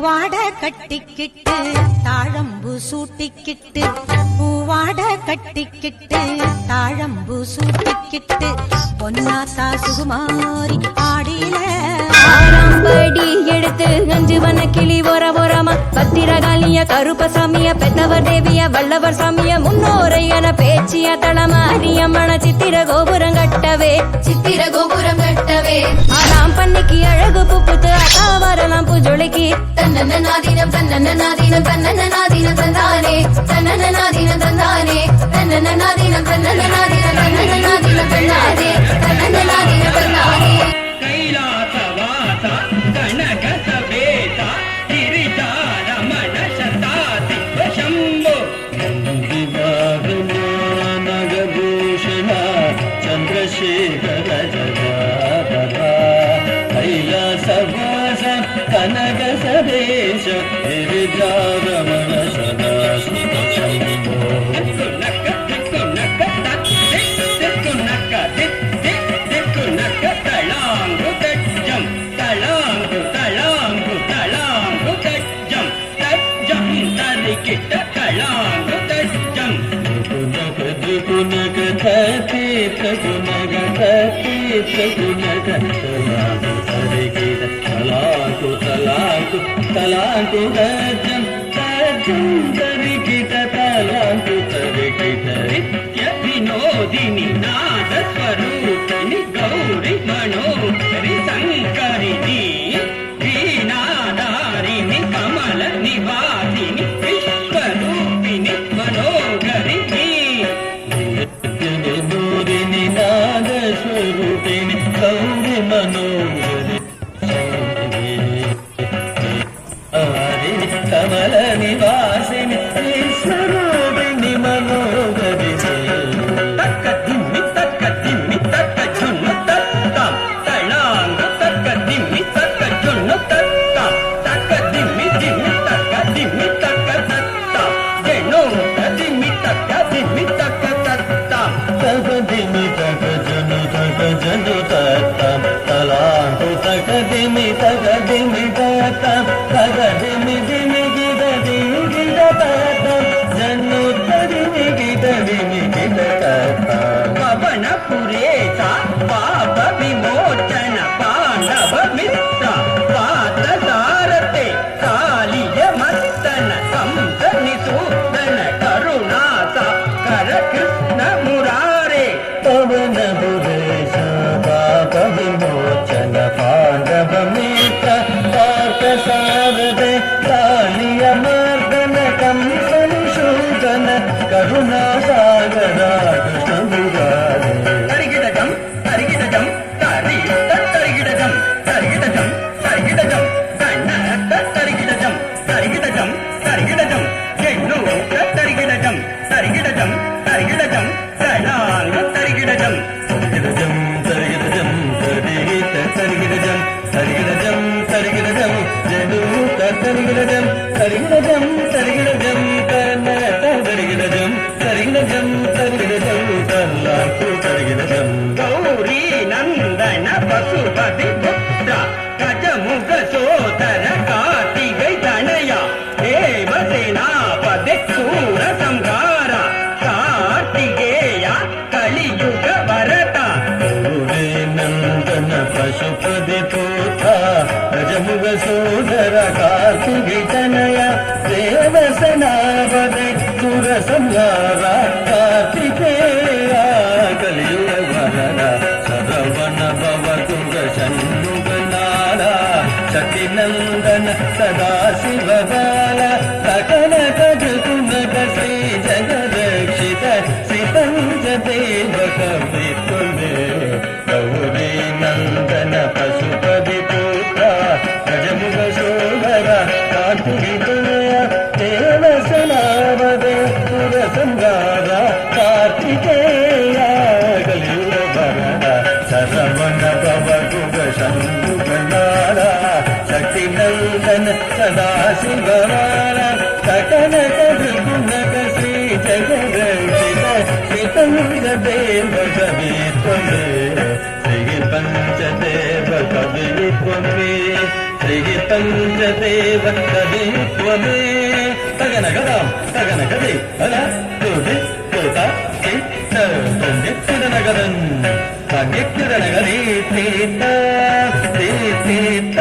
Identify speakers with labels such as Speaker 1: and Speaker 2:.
Speaker 1: பூவாட கட்டிக்கிட்டு தாழம்பு சூட்டிக்கிட்டு பூவாட கட்டிக்கிட்டு தாழம்பு சூட்டிக்கிட்டு பொன்னாத்தா சுகுமாரி ஆடியில
Speaker 2: ஆறாம்படி எடுத்து அஞ்சு வன கிளி ஓரமா பத்திரகாளிய கருப்பசாமிய பெத்தவர் தேவிய வல்லவர் சாமிய முன்னோரை என பேச்சிய தளமாரியம்மன சித்திர கோபுரம் கட்டவே ஆறாம் பண்ணிக்கு அழகு புப்புத்து அசாவரலாம் புஜொலிக்கு தன்னநாதீனம் தன்னநாதீனம் தன்னநாதீனம் தந்தானே தன்னநாதீனம் தந்தானே தன்னநாதீனம் தன்னநாதீனம் தன்னநாதீனம் தந்தானே தன்னநாதீனம் தந்தானே
Speaker 3: ಕನಕ ಸದೇಶ ಗಿರಿಜಾರಮಣ ಸದಾ ತಳಾಂಗು ತಜ್ಜಂ ತಳಾಂಗು ತಳಾಂಗು ತಳಾಂಗು ತಜ್ಜಂ ತಜ್ಜಂ ತರಿಕಿಟ್ಟ ತಳಾಂಗು ತಜ್ಜಂ ಕುನಕ ತತಿ ಕುನಕ ತತಿ ಕುನಕ ತಳಾಂಗು ತರಿಕಿಟ್ಟ ತಲಾಂಕು ತಲಾಂಕು ತಲಾಂಕು ತಜ್ಜಂ ತಜ್ಜಂ ತರಿಕಿಟ್ಟ ತಲಾಂಕು ತರಿಕಿಟ್ಟ ನಿತ್ಯ ವಿನೋದಿನಿ ನಾದ ಸ್ವರೂಪಿಣಿ ಗೌರಿ ಮನೋಹರಿ ಸಂಕರಿಣಿ ವೀಣಾಧಾರಿಣಿ ಕಮಲ ನಿವಾಸಿನಿ ವಿಶ್ವರೂಪಿಣಿ ಮನೋಹರಿಣಿ ನಿತ್ಯ ವಿನೋದಿನಿ ನಾದ ಸ್ವರೂಪಿಣಿ ಗೌರಿ ಮನೋಹರಿ ಕಮಲ ನಿವಾಸಿನಿ ವಿಶ್ವರೂಪಿಣಿ ಮನೋಹರಿ ತಕ್ಕ ದಿಮ್ಮಿ ತಕ್ಕ ಜುನ್ನು ತತ್ತಾಂ ತಳಾಂಗು ತಕ್ಕ ದಿಮ್ಮಿ ತಕ್ಕ ಜುನ್ನು ತತ್ತಾಂ ತಕ್ಕ ದಿಮ್ಮಿ ತಕ್ಕ ತತ್ತಾಂ ಜೆಣ್ಣು ದಿಮ್ಮಿ ತಕ್ಕ ತತ್ತಾಂ ತಕ ದಿಮ್ಮಿ ತಕ ಜನು ತತ್ತಾಂ ತಲಾಂಗು ತಕ ದಿಮ್ಮಿ ತತ್ತಾಂ ತಕ ದಿಮ್ಮಿ ಗಿದ ತತ್ತಾಂ ಜನ್ನು ತದಿಮಿ ಗಿದ ತತ್ತಾಂ ಪವನ ಪುರೇಶ ಪಾಪ ವಿಮೋಚನ ಪಾಂಡವ ಮಿತ್ರ ಪಾತ್ರ ಸಾರತೆ ಕಾಲಿಯ ಮಸ್ತನ ಕಂಸ ನಿಸೂದನ ಕರುಣಾಸ ಕರ ಕೃಷ್ಣ ಮುರಾರೆ ಪವನ ಪುರೇಶ ಪಾಪ ವಿಮೋಚನ ಪಾಂಡವ ಮಿತ್ರ ಪಾತ್ರ ಸಾರತೆ ಕಾಲಿಯ ಮರ್ದನ ಕಂಸ ನಿಸೂದನ ಕರುಣಾ ಸಾಗರ ಕೃಷ್ಣ ಮುರಾರೆ ತರಿಗಿಡಜಂ ತರಿಗಿಡಜಂ ತರಿಗಿಡಜಂ ತರಿಗಿಡಜಂ ತರಿಗಿಡಜಂ ಕಣ್ಣ ತರಿಗಿಡಜಂ ತರಿಗಿಡಜಂ ತರಿಗಿಡಜಂ ಹೆಣ್ಣು ತರಿಗಿಡಜಂ ತರಿಗಿಡಜಂ ತರಿಗಿಡಜಂ ಕಣಾಂಗ ತರಿಗಿಡಜಂ ತರಿಗಿಡಜಂ ತರಿಗಿಡಜಂ ತರಿಗಿಡಜಂ ತರಿಗಿಡಜಂ ತರಿಗಿಡಜಂ ಜನು ತರಿಗಿಡಜಂ ತರಿಗಿಡಜಂ ತರಿಗಿಡಜಂ ಕರ್ಣ ತರಿಗಿಡಜಂ ತರಿಗಿಡಜಂ ತರಿಗಿಡಜಂ ತಲ್ಲಾಕು ತರಿಗಿಡಜಂ ಗೌರಿ ನಂದನ ಪಶುಪತಿ ಪುತ್ರ ಗಜಮುಖ ಸೋದರ ಕಾರ್ತಿಗೈ ತನಯ ದೇವಸೇನಾಪತಿ ಸೂರ ಸಂಹಾರ ಕಾರ್ತಿಗೇಯ ಕಲಿಯುಗ ಭರತ ಗೌರಿ ನಂದನ ಪಶುಪತಿ ಪುತ್ರ ಗಜಮುಖ ಸೋದರ ಕಾರ್ತಿಗೈ ತನಯ ದೇವಸೇನಾಪತಿ ಸೂರ ಸಂಹಾರ ಕಾರ್ತಿಕೇಯ ಕಲಿಯುಗ ಭರತ ಸರವಣ ಭವ ತುಗ ಷಣ್ಮುಖನಾದ ಸತಿನಂದನ ಸದಾ ಶಿವಬಾಲ ಸಕಲ ಕಜಕುನಕ ಶ್ರೀ ಜಗರಕ್ಷಿತ ಶ್ರೀಪಂಚ ದೇವ ಕವಿತ್ವಮೇ ಗೌರಿ ನಂದನ ಪಶುಪತಿ ಪುತ್ರ ಗಜಮುಖ ಸೋದರ ಕಾರ್ತಿಕೇಯ ದೇವಸನಾವದೆ ಸುರ ಸಂಗಾರ ಕಾರ್ತಿಕೇಯ ಕಲಿಯುಗ ಭರತ ಸರವಣ ಭವ ಗುಗ ಶಂಭುಗನಾಳ ಶಕ್ತಿ ನಂದನ ಸದಾ ಶಿವವಾರ ಸಕಲ ಕವಿಗುಣಕ ಶ್ರೀ ಜಗರಕ್ಷಿತ ಶ್ರೀಪಂಚ ದೇವ ಕವಿತ್ವಮೇ ಶ್ರೀ ಪಂಚದೇವ ಕವಿತ್ವಮೇ ಶ್ರೀ ಪಂಚದೇವ ಕವಿತ್ವಮೇ ತಗನಗದಾಂ ತಗನಗದಿ ಅಲ ತುದಿ ತೋತ ತಂಗೆಕ್ಕಿಡನಗದನ್ ತಂಗೆಕ್ಕಿಡನಗದಿ ತೀತ ತೀತ